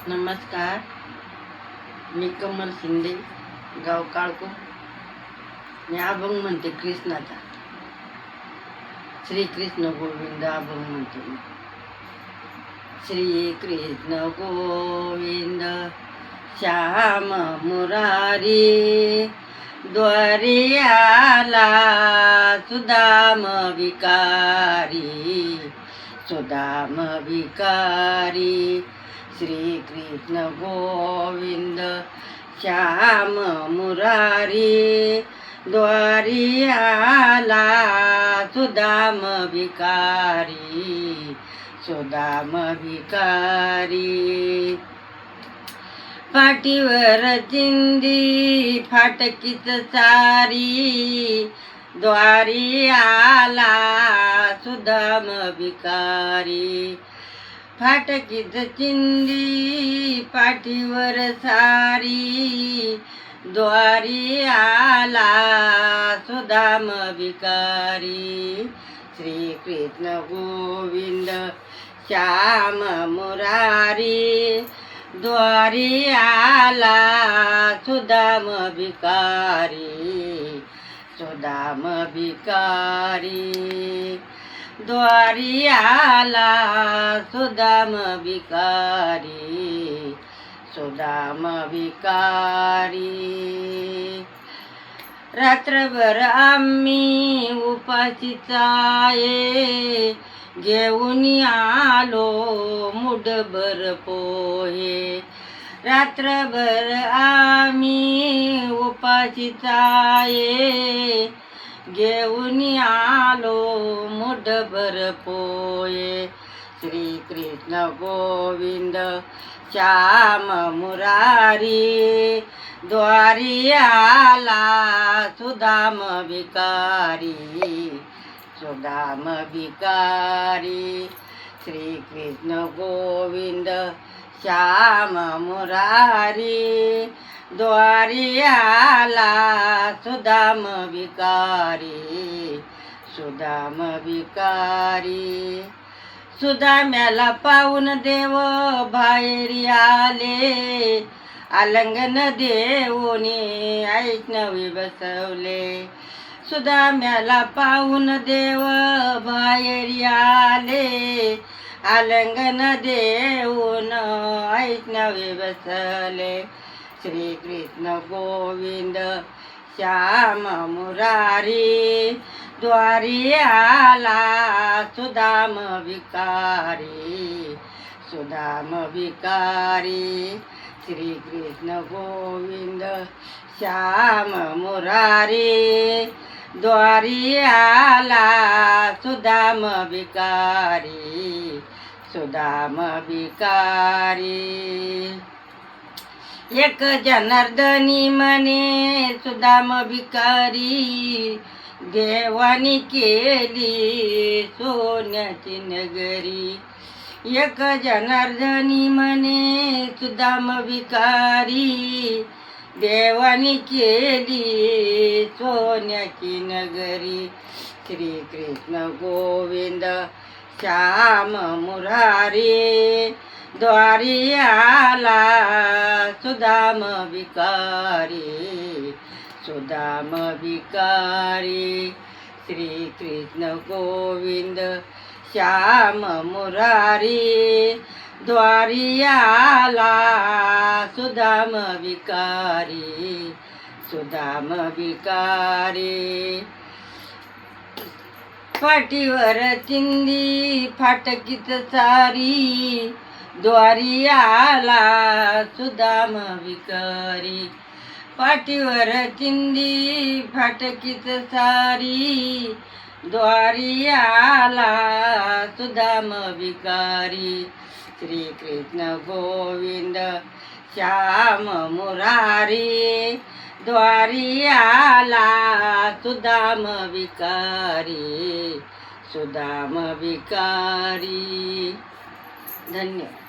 नमस्कार. मी कमल शिंदे, गाव काळको. मी अभंग म्हणते कृष्णाचा. श्रीकृष्ण गोविंद अभंग म्हणते मी. श्रीकृष्ण गोविंद श्याम मुरारी, द्वारी आला सुदाम विकारी, सुदाम विकारी. श्रीकृष्ण गोविंद श्याम मुरारी, द्वारी आला सुदाम विकारी, सुदाम विकारी. पाठीवर चिंदी फाटकीच सारी, द्वारी आला सुदाम विकारी. फाटकीच चिंदी पाठीवर सारी, द्वारी आला सुदाम विकारी. श्रीकृष्ण गोविंद श्याम मुरारी, द्वारी आला सुदाम विकारी, सुदाम विकारी. द्वारी आला सुदाम विकारी, सुदाम विकारी. रात्रभर आम्ही उपाशीच आहे, घेऊन आलो मुठभर पोहे. रात्रभर आम्ही उपाशीच आहे, घेऊन आलो मुठभर पोहे. श्रीकृष्ण गोविंद श्याम मुरारी, द्वारी आला सुदाम विकारी, सुदाम विकारी. श्रीकृष्ण गोविंद श्याम मुरारी, द्वारी आला सुदाम विकारी, सुदाम विकारी. सुदाम्याला पाहून देव बाहेरी आले, आलिंगन देऊनी ऐष्णवी बसवले. सुदाम्याला पाहून देव बाहेरी आले, आलिंगन देऊन ऐष्णवी बसले. श्रीकृष्ण गोविंद श्याम मुरारी, द्वारी आला सुदाम विकारी, सुदाम विकारी. श्रीकृष्ण गोविंद श्याम मुरारी, द्वारी आला सुदाम विकारी, सुदाम विकारी. एक जनार्दनी म्हणे सुदाम विकारी, देवानी केली सोन्याची नगरी. एक जनार्दनी म्हणे सुदाम विकारी, देवानी केली सोन्याची नगरी. श्रीकृष्ण गोविंद श्याम मुरारी, द्वारी आला सुदाम विकारी, सुदाम विकारी. श्रीकृष्ण गोविंद श्याम मुरारी, द्वारी आला सुदाम विकारी, सुदाम विकारी. पाठीवर चिंदी फाटकीच सारी, द्वारी आला सुदाम विकारी. पाठीवर चिंदी फाटकीच सारी, द्वारी आला सुदाम विकारी. श्रीकृष्ण गोविंद श्याम मुरारी, द्वारी आला सुदाम विकारी, सुदाम विकारी. धन्यवाद.